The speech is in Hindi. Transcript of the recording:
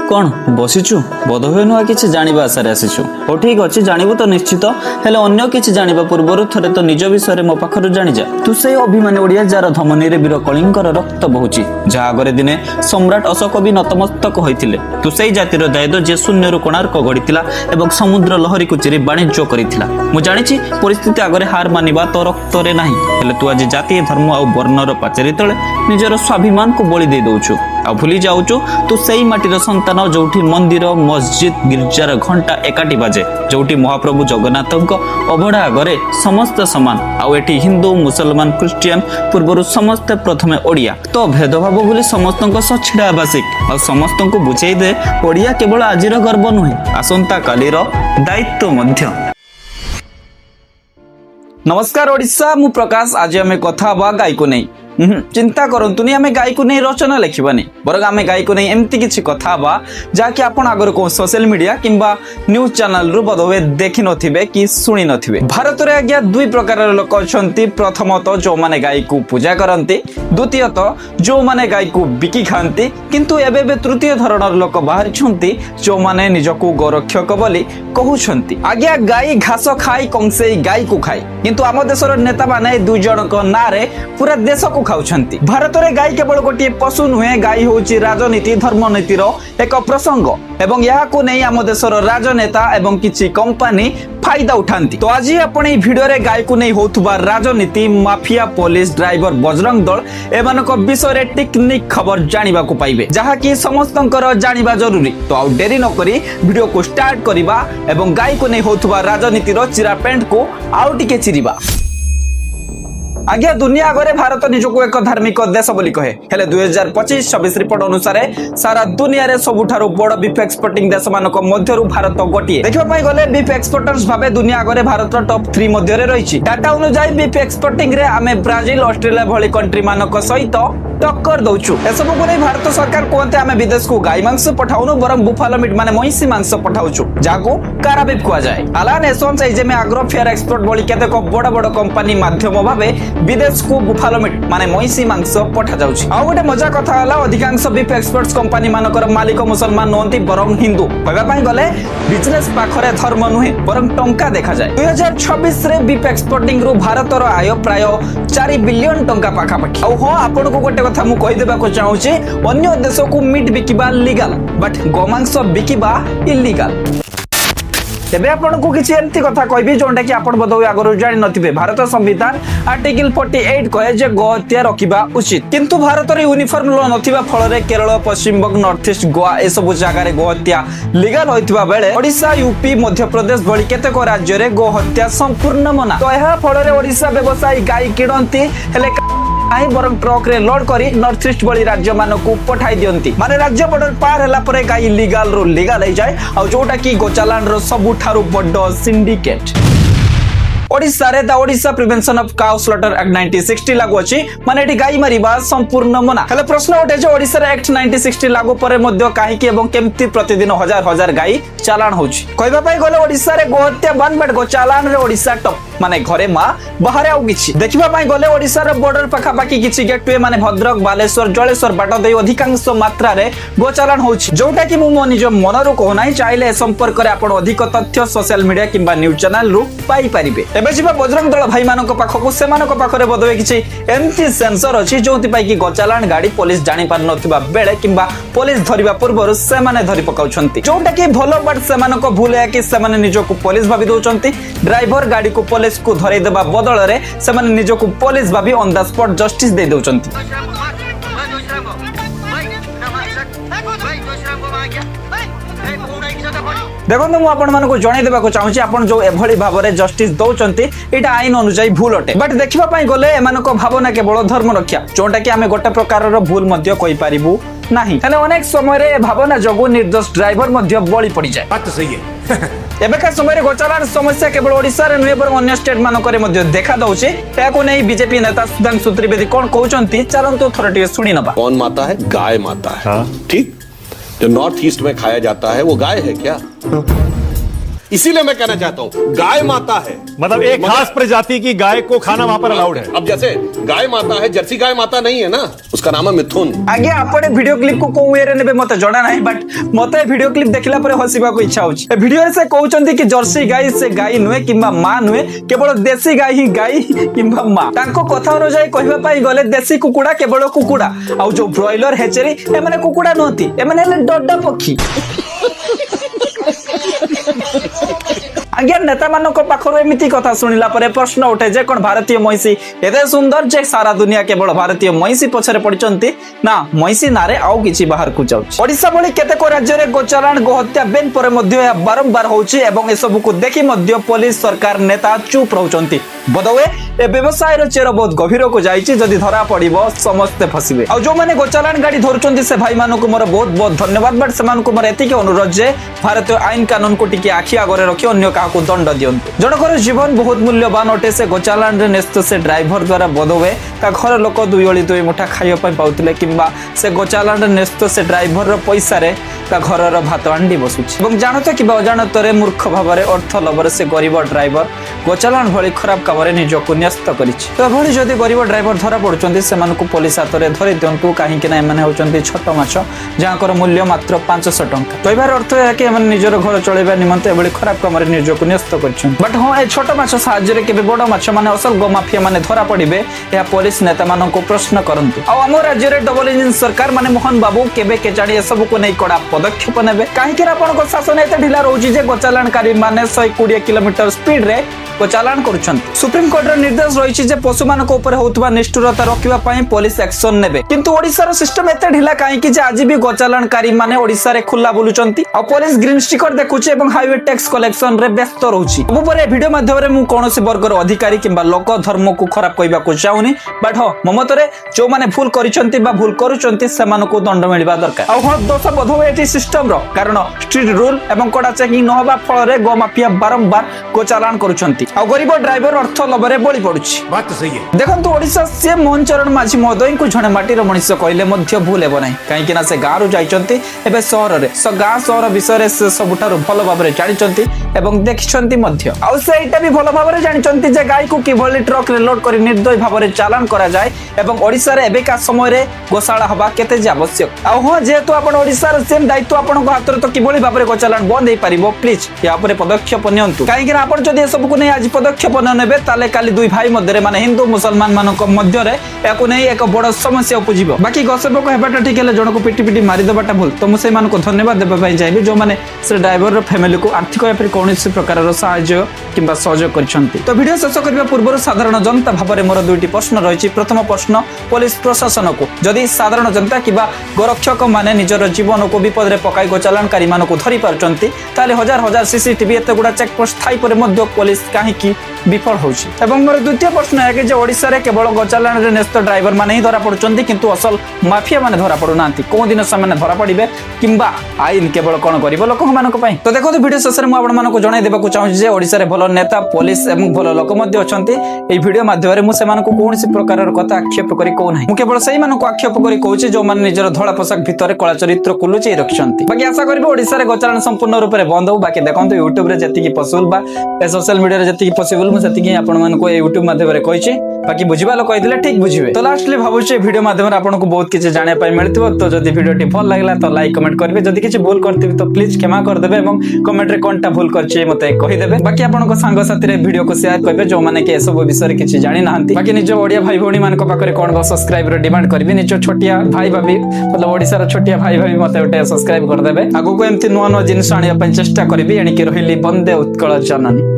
कौन बसीचु बोधहुए नुआ किछि जानिबा आशारे आसीछु हो ठीक अछि जानिबु तो निश्चित हेले अन्य किछि जानिबा पूर्वरु थरे तो निज विषय मो पाखरु जानि जा तू से अभिमानी ओडिया जार धमनी रे वीर कलिंगर रक्त बहुची जा आगरे दिने सम्राट अशोक भी नतमस्तक होइतिले तू सेई जातिर दायद जे शून्य रु कोणार्क गढितिला एवं समुद्र लहरी को चिरी वाणिज्य करितिला मु जानिछि परिस्थिति आगरे हार मानिबा तो रक्त रे नाही हेले तू आज जातीय धर्म आ वर्णर पाचेरी तळे निजर स्वाभिमान को बळी दे दउछु आ भूली जाउछु तू सेई माटीर संतान जोठी मंदिर मस्जिद गिरजार घंटा एकाटी बाजे जोठी महाप्रभु जगन्नाथक अभड़ा आगरे समस्त समान आउ एठी हिंदू मुसलमान क्रिश्चियन पूर्वरु समस्त प्रथमे ओडिया तो भेदभाव भूली समस्त छिड़ा आवासिक और समस्त को बुझाई दे ओडिया केवल आजिर गर्व नुहे आसंता कालीर दायित्व मध्य। नमस्कार ओडिशा मु प्रकाश आज आमे कथा बा गाय को नहीं चिंता करंतुनी आमे गाय को नहीं रचना लिखबानी बरग आमे गाय को नहीं एमती किछि कथा बा जाकि आपण आगर को सोशल मीडिया किंबा न्यूज चैनल रु बदवे देखि नथिबे कि सुनी नथिबे। भारत रे आज्ञा दुई प्रकार लोक अछंती प्रथमत जो माने गाय को पूजा करंती द्वितीयत जो माने गाय को बिकी खांती किंतु एबे तृतीय धरणर लोक बाहर छंती जो माने निजको गोरक्षक बोली कहउछंती आज्ञा गाय घास खाई कंसे गाय को खाई किंतु आम देशर नेता माने दुई जनक नारे पूरा देश को खाउछंती। भारत रे गाय केवल गोटे पशु नुहे गाय होची राजनीति धर्मनीतिर एक प्रसंग एवं यहाँ को नहीं आम देशर राजनेता एवं किछि कंपनी फायदा उठाती। तो आज आपण ए वीडियो रे गाय को नहीं होतुबा राजनीति mafia police driver Bajrang Dal एमानक विषय रे टेक्निक खबर जानिबा को पाइबे जहा कि समस्तंकर जानिबा जरूरी। तो आउ देरी न करी वीडियो को स्टार्ट करिबा एवं गाय को नहीं होतुबा राजनीति रो चिरा पेंट को आउ टिके चिरिबा। आज्ञा दुनिया आगे भारत निजको एक धार्मिक देश बोली कहे हेले 2025-26 रिपोर्ट अनुसार सारा दुनिया रे सबुठारु बड़ बीफ एक्सपोर्टिंग देश मानक मध्यरु भारत गोटिए देखिबा पई गले बीफ एक्सपोर्टर्स भाबे दुनिया आगे भारत टॉप 3 मध्ये रे रहिछि। डाटा अनुसार बीफ एक्सपोर्टिंग रे आमे ब्राजील ऑस्ट्रेलिया भली कंट्री मानक सहित टक्कर दउछु। एसबु को नहीं भारत सरकार कहते आमे विदेश को गाय मांस पठाउनु बरम बुफालो मीट माने महिषी मांस पठाउछु जाको कारा बीफ कुआ जाय। आलान एसोन्स एजेमे आग्रो फेयर एक्सपोर्ट बोली केतेक बड़ बड़ कंपनी माध्यम भाबे विदेश को बुफालो मीट माने महिषी मांस पठा जाउछि। आ गोटे मजा कथा हला अधिकांश बीफ एक्सपोर्ट्स कंपनी मानकर मालिक मुसलमान नोंती बरम हिंदू कहबा पई गले बिजनेस पाखरे धर्म नुहे बरम टंका देखा जाय। 2026 रे बीफ एक्सपोर्टिंग रु भारतर आय प्राय 4 बिलियन टंका पाखा पाखी। आ हो आपण को गोटे कथा मु कहि देबा को चाहूची अन्य देश को मीट बिकिबा लीगल बट गोमांस बिकिबा इलीगल। तेबे आपण को किछि एंती कथा कहबी जोंडा कि आपण बदौ आगरो जानि नथिबे। भारत संविधान आर्टिकल 48 कहे जे गोहत्या रखिबा उचित किंतु भारत रे यूनिफॉर्म लो नथिबा फल रे केरल पश्चिम बंग नॉर्थ ईस्ट गोवा ए सब जगह रे गोहत्या लीगल होइतबा बेले ओडिशा यूपी मध्य प्रदेश भली केतेक राज्य रे गोहत्या संपूर्ण मना। तो एहा फल रे ओडिशा व्यवसायी गाय किणंती हेले आई बरम ट्रक रे लोड करी नॉर्थ ईस्ट वाली राज्य मानकू पठाई दियंती माने राज्य बॉर्डर पार हला परे गाय इलीगल रो लीगल हो जाए आ जोटा की गोचालान रो सबुठारु बड्ड सिंडिकेट। ओडिशा रे the Odisha prevention of cow slaughter act 1960 लागू अछि माने एठी गाय मारिबा संपूर्ण मना। हेले प्रश्न उठे जे ओडिशा रे एक्ट 1960 लागू परे मध्य काहे कि एवं केमती प्रतिदिन हजार हजार गाय चालान होछि। कहबा पई गले ओडिशा रे गोहत्या बन बट गोचालान रे ओडिशा टॉप माने घरे मा बाहरे आउ किछि देखिबा पई गले ओडिशा रे बॉर्डर पाखा पाखी किछि गेटवे माने भद्रक बालेश्वर जलेश्वर बाट देई अधिकांश मात्रा रे गोचालान होछि जोटा कि मु निज मनरु को नाही चाहिले संपर्क रे आपण अधिक तथ्य सोशल मीडिया किंबा न्यूज चैनल रु पाई परिबे। एबे जिबा बजरंग दल भाई मानक पाखको से मानक पाखरे बदवे किछि एमती सेंसर अछि जोंति पाई कि गोचालान गाड़ी पुलिस जानि पार नथिबा बेले किंबा पुलिस धरिबा पूर्वरु से माने धरि पकाउछंती जोटा कि भलो बट से मानक भूल है कि से माने निजको पुलिस भाबी दोचंती ड्राइवर गाड़ी को पुलिस को धरै देबा बदल रे से माने निजको पुलिस भाबी ऑन द स्पॉट जस्टिस दे दोचंती। देखो मु आपण मानको जणाई देबा को चाहूची आपण जो एभली भाबरे जस्टिस दोचंती एटा आईन अनुसार भूल अटे बट देखिबा पई गले एमानको भावना केवल धर्म रक्षा जोटा कि आमे गोटे प्रकार रो भूल मध्य कहि पारिबु नाही हेले अनेक समय रे भावना जगु निर्दोष ड्राइवर मध्य बळी पड़ी जाय। बात तो सही है। एबेका समय रे गोचालान समस्या केवल ओडिसा रे नुहे बर अन्य स्टेट मानकरे मध्य देखा दउचे ताको नै बीजेपी नेता सुधांशु त्रिवेदी कोन कहउचंती चलंतु थोरटी सुनी नबा। कौन माता है? गाय माता है। ठीक जो नॉर्थ ईस्ट में खाया जाता है वो गाय है क्या? इसीलिए मैं कहना चाहता हूँ गाय माता है, मतलब एक खास प्रजाति की गाय को खाना वहां पर अलाउड है। अब जैसे गाय माता है, जर्सी गाय माता नहीं है ना, उसका नाम है मिथुन। आगे आपने वीडियो क्लिप को कोउ वे रे नेबे मते जणा नाही, बट मते वीडियो क्लिप देखला परे हसीबा को इच्छा होची। ए वीडियो रे से कहउचंती कि जर्सी गाय से गाय नुए किंबा मां नुए, केवल देसी गाय ही गाय किंबा मां। तांको कथा अनुसार कहबा पाई गले देसी कुकुडा केवल कुकुडा, आ जो ब्रॉयलर हेचरी ए माने कुकुडा नहती, ए माने डड्डा पक्षी। आज्ञा नेता मानक पाखर एमती कथा शुणिला परे प्रश्न उठे जे कोन भारतीय महिषी एते सुंदर जे सारा दुनिया केवल भारतीय महिषी पछरे पड़चंती ना, महिषी नारे आउ किछि बाहर को जाउछ। ओडिसा भली केतेक राज्य रे गोचालान गोहत्या बेन परे मध्ये या बारंबार होउछि एवं ए सब को देखि मध्ये पुलिस सरकार नेता चुप रहउचंती। बदवे ए व्यवसाय रो चेर बहुत गभीर को जाइछि, जदि धरा पड़िबो समस्त फसिबे। आ जो माने गोचालान गाड़ी धरचंती से भाई मानक मोर बहुत बहुत धन्यवाद, बट से मानक मोर एतिके अनुरोध जे भारतीय आईन कानून को टिके आखि आगरे रखि अन्य का को दंड दियंतु। जनकर जीवन बहुत मूल्यवान अटे, से गोचालान रे नेस्त से ड्राइवर द्वारा बदवे ता घर लोक दुई ओली दुई मुठा खाइयो पय पाउतले, किंबा से गोचालान रे नेस्त से ड्राइवर रो पैसा रे ता घर रो भात अंडी बसुछि। एवं जानत कि अजाणत रे मूर्ख भाबरे अर्थ लबरे से गरीब ड्राइवर गोचालान भली खराब कामरे निजको न्यस्त करिछि। तो भली जदि गरीब ड्राइवर धरा पडुचंती सेमानकु पुलिस हातरे धरि दियंतु, काहे कि ना एमाने होचंती छोट माछ जाकर मूल्य मात्र 500 टंका। कहबार अर्थ है कि एमाने निजर घर चलेबा निमंते एबळी खराब कामरे निजको न्यस्त करछन। बट हां, ए छोट माछ साहाय्य रे केबे बड़ माछ माने असल गो माफिया माने धरा पडिबे, या पुलिस नेता माननको प्रश्न करंतु। आ हम राज्य रे डबल इंजिन सरकार माने मोहन बाबू केबे केचाडी ए सब को नै कड़ा पदक्षेप नेबे, काहे कि आपनको शासन एते ढिला रहउची जे गोचालानकारी माने 120 किलोमीटर स्पीड रे गोचालान करूछंती। सुप्रीम कोर्ट रो निर्देश रहिछि जे पशु मानक ऊपर होतबा निष्ठुरता रखिबा पई पुलिस एक्शन नेबे, किंतु ओडिसा रो सिस्टम एते ढिला काहे कि जे आज भी गोचालानकारी माने ओडिसा रे खुल्ला बुलुचंती, आ पुलिस ग्रीन स्टिकर देखुछि एवं हाईवे टैक्स कलेक्शन रे व्यस्त रहउछि। अब परे वीडियो माध्यम रे मु कोनोसी वर्गर अधिकारी किंबा लोक धर्म को खराब कहिबा को चाहुनी, बट हो ममतरे जो माने भूल करिसंती बा भूल करूचंती सेमानको दंड मिलबा दरकार। आ हो दोष बधो एटी सिस्टम रो कारण स्ट्रीट रूल एवं कड़ा चेकिंग न होबा फल रे गो माफिया बारंबार गोचालान करूचंती, आ गरीब ड्राइवर अर्थ लबरे बळी पडुछि। बात तो सही है। देखंतु ओडिसा से मोहन चरण माझी महोदय को जणे माटीर मनुष्य कहले मध्य भूल हेबो नै, काहे कि ना से गाँ रु जाइचंती एबे शहर रे गाँ शहर विषय रे से सबुठारु भल भाबरे जानिचंती एवं देखिचंती मध्य। आ सेटा भी भल भाबरे जानिचंती जे गाय को किभली ट्रक रे लोड करी निर्दय भाबरे चालान करा जाय एवं ओडिसा रे एबे का समय रे गोशाला हबा केते जे आवश्यक। आ हो जेतु आपण ओडिसा रे सेम दायित्व आपण को हाथ रे तो किभली भाबरे गोचालान बंद हे परिबो, प्लीज या ऊपर पदक्षेप नियंतु, काहे कि आपण जदि ए सब को नै आज पदक्षेप न नेबे ताले काली दुई भाई मध्य माने हिंदू मुसलमान मानक मध्य रे याकु नै एक बड़ समस्या उपजिबो। बाकी गसबक हेबाटा ठीक हेले जणको पिटी पिटी मारि देबाटा भूल, तो मु से मानको धन्यवाद देबा पई चाहबी जो माने से ड्राइवर रो फैमिली को आर्थिक या फिर कोनोसी प्रकार रो सहाय्य किंबा सहयोग करछंती। तो वीडियो शेष करबा पूर्व साधारण जनता भाबरे मोर दुईटी प्रश्न रहिछि। प्रथम प्रश्न, पुलिस प्रशासन को जदि साधारण जनता किबा गोरक्षक माने निजर जीवन को विपद रे पकाई गोचालानकारी मानको धरि पारचंती, ताले हजार हजार सीसीटीवी एते गुडा चेक पोस्ट थाई परे मध्य पुलिस काहे की विफल होउछि। एवं मोर द्वितीय प्रश्न है कि जे ओडिसा रे केवल गोचालान रे नेस्त ड्राइवर माने ही धरा पडुचंती, किंतु असल माफिया माने धरा पडु नांती, को दिन से माने धरा पडिबे किंबा आईन केवल कोन करिवो लोक मानक पई। तो देखो वीडियो शेष रे मु आपण मानको जणाई देबा को चाहूछि जे ओडिसा रे भलो नेता पुलिस एवं भलो लोक मध्ये अछंती। एई वीडियो माध्यम रे मु से मानको कोनोसी प्रकार रो कथा आक्षेप करी को नाही, मु केवल सेही मानको आक्षेप करी कहूछि जो माने निजर धळा पोशाक भितरे कला चरित्र कुलुचि रखछंती। बाकी आशा करबो ओडिसा रे गोचालान संपूर्ण रूप रे बंद हो। बाकी देखंतु YouTube रे जति की पॉसिबल बा ए सोशल मीडिया रे जति की पॉसिबल मु जति की आपण मानको YouTube माध्यम रे कहिछि, बाकी बुझिबा लोक कहिदिले ठीक बुझिबे। तो लास्टली भाबुछि वीडियो माध्यम रे आपनको बहुत किछि जाने पाइ मिलतिबो। तो जदि वीडियोटी भल लागला तो लाइक कमेंट करबे, जदि किछि भूल करथिबे तो प्लीज क्षमा कर देबे एवं कमेंट रे कोनटा भूल करछि मते कहि देबे। बाकी आपनको संग साथी रे वीडियो को शेयर करबे जो माने के सब विषय रे किछि जानि नाहंती। बाकी निज ओडिया भाई भौणी मानको पाखरे कोन बा सब्सक्राइब रे डिमांड करबे, निज छोटिया भाई भाभी मतलब ओडिसा रो छोटिया भाई भाभी मते ओटे सब्सक्राइब कर देबे। आगो को एमति नुवा नुवा जिनिस आनिया पय चेष्टा करबी, एणी के रहिली बंदे उत्कल जननी।